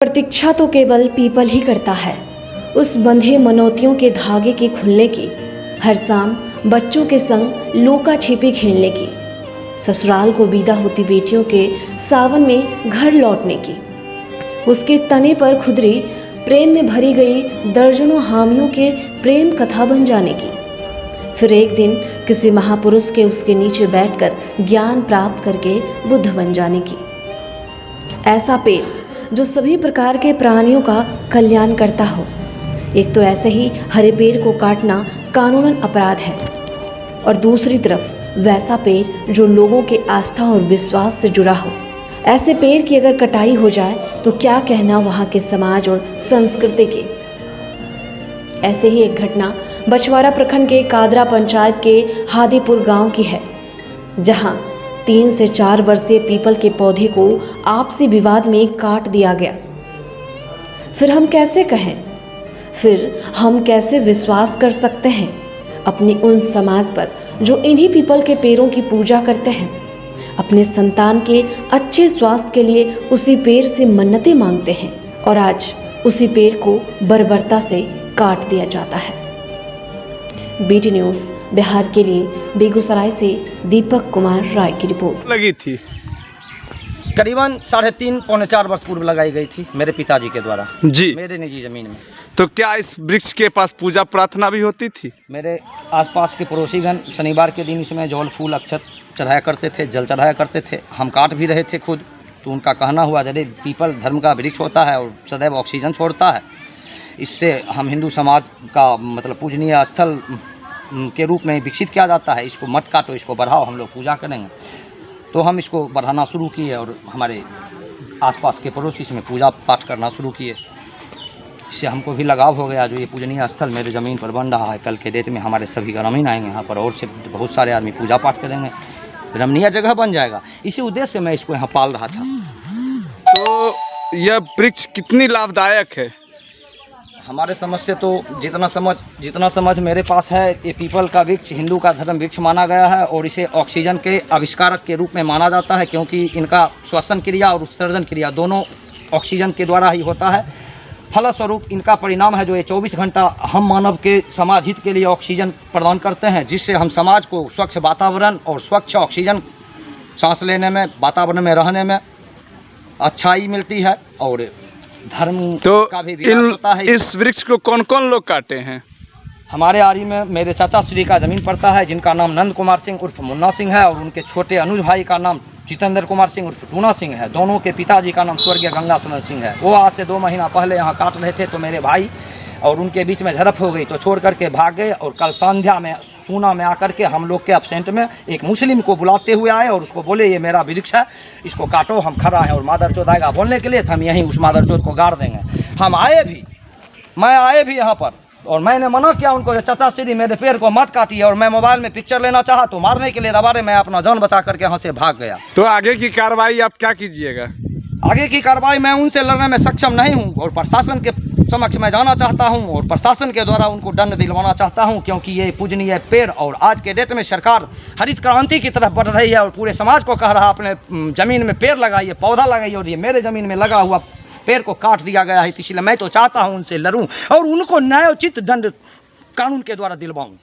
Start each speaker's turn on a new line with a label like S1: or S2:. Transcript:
S1: प्रतीक्षा तो केवल पीपल ही करता है, उस बंधे मनोतियों के धागे के खुलने की, हर शाम बच्चों के संग लुका छिपी खेलने की, ससुराल को विदा होती बेटियों के सावन में घर लौटने की, उसके तने पर खुदरी प्रेम में भरी गई दर्जनों हामियों के प्रेम कथा बन जाने की, फिर एक दिन किसी महापुरुष के उसके नीचे बैठकर ज्ञान प्राप्त करके बुद्ध बन जाने की। ऐसा पेड़ जो सभी प्रकार के प्राणियों का कल्याण करता हो। एक तो ऐसे ही हरे पेड़ को काटना कानूनन अपराध है, और दूसरी तरफ वैसा पेड़ जो लोगों के आस्था और विश्वास से जुड़ा हो। ऐसे पेड़ की अगर कटाई हो जाए तो क्या कहना वहाँ के समाज और संस्कृति के। ऐसे ही एक घटना बछवाड़ा प्रखंड के कादरा पंचायत के हादीपुर गांव की है, जहां 3 से 4 वर्षीय पीपल के पौधे को आपसी विवाद में काट दिया गया। फिर हम कैसे कहें, फिर हम कैसे विश्वास कर सकते हैं अपनी उन समाज पर जो इन्हीं पीपल के पेड़ों की पूजा करते हैं, अपने संतान के अच्छे स्वास्थ्य के लिए उसी पेड़ से मन्नतें मांगते हैं, और आज उसी पेड़ को बर्बरता से काट दिया जाता है। बीटी न्यूज़ बिहार के लिए बेगूसराय से दीपक कुमार राय की रिपोर्ट।
S2: लगी थी
S3: करीबन 3.5 पौने 4 वर्ष पूर्व लगाई गई थी मेरे पिताजी के द्वारा
S2: जी,
S3: मेरे निजी जमीन में।
S2: तो क्या इस वृक्ष के पास पूजा प्रार्थना भी होती थी?
S3: मेरे आसपास के पड़ोसीगण शनिवार के दिन इसमें जल फूल अक्षत चढ़ाया करते थे, जल चढ़ाया करते थे। हम काट भी रहे थे खुद, तो उनका कहना हुआ यदि पीपल धर्म का वृक्ष होता है और सदैव ऑक्सीजन छोड़ता है, इससे हम हिंदू समाज का मतलब पूजनीय स्थल के रूप में विकसित किया जाता है, इसको मत काटो, इसको बढ़ाओ, हम लोग पूजा करेंगे। तो हम इसको बढ़ाना शुरू किए और हमारे आसपास के पड़ोसी इसमें पूजा पाठ करना शुरू किए। इससे हमको भी लगाव हो गया, जो ये पूजनीय स्थल मेरे ज़मीन पर बन रहा है, कल के डेट में हमारे सभी ग्रामीण आएंगे यहाँ पर और से बहुत सारे आदमी पूजा पाठ करेंगे, रमणीय जगह बन जाएगा। इसी उद्देश्य से मैं इसको यहाँ पाल रहा था।
S2: तो यह वृक्ष कितनी लाभदायक है?
S3: हमारे समझ से तो जितना समझ मेरे पास है, ये पीपल का वृक्ष हिंदू का धर्म वृक्ष माना गया है और इसे ऑक्सीजन के आविष्कारक के रूप में माना जाता है, क्योंकि इनका श्वसन क्रिया और उत्सर्जन क्रिया दोनों ऑक्सीजन के द्वारा ही होता है। फलस्वरूप इनका परिणाम है जो ये 24 घंटा हम मानव के समाज हित के लिए ऑक्सीजन प्रदान करते हैं, जिससे हम समाज को स्वच्छ वातावरण और स्वच्छ ऑक्सीजन सांस लेने में, वातावरण में रहने में अच्छाई मिलती है और धर्म
S2: तो
S3: का भी विकास होता है।
S2: इस वृक्ष को कौन कौन लोग काटे हैं?
S3: हमारे आरी में मेरे चाचा श्री का ज़मीन पड़ता है, जिनका नाम नंद कुमार सिंह उर्फ मुन्ना सिंह है, और उनके छोटे अनुज भाई का नाम जितेंद्र कुमार सिंह उर्फ टूना सिंह है। दोनों के पिताजी का नाम स्वर्गीय गंगा सनन सिंह है। वो आज से 2 महीना पहले यहाँ काट रहे थे, तो मेरे भाई और उनके बीच में झड़प हो गई, तो छोड़ करके भाग गए। और कल संध्या में सूना में आकर के हम लोग के एब्सेंट में एक मुस्लिम को बुलाते हुए आए और उसको बोले ये मेरा वृक्ष है, इसको काटो, हम खड़ा है। और मादर चौथ आएगा बोलने के लिए, तो हम यहीं उस मादर चौथ को गाड़ देंगे। हम आए भी, मैं आए भी यहाँ पर, और मैंने मना किया उनको, चाचा श्री मेरे पेड़ को मत काटिए। और मैं मोबाइल में पिक्चर लेना चाहा तो मारने के लिए दबारे मैं अपना जान बचा करके यहाँ से भाग गया।
S2: तो आगे की कार्रवाई आप क्या कीजिएगा?
S3: आगे की कार्रवाई मैं उनसे लड़ने में सक्षम नहीं हूं और प्रशासन के समक्ष मैं जाना चाहता हूं और प्रशासन के द्वारा उनको दंड दिलवाना चाहता हूं, क्योंकि ये पूजनीय पेड़ और आज के डेट में सरकार हरित क्रांति की तरफ बढ़ रही है और पूरे समाज को कह रहा अपने ज़मीन में पेड़ लगाइए, पौधा लगाइए, और ये मेरे ज़मीन में लगा हुआ पेड़ को काट दिया गया है। इसलिए मैं तो चाहता हूँ उनसे लड़ूँ और उनको न्यायोचित दंड कानून के द्वारा दिलवाऊँ।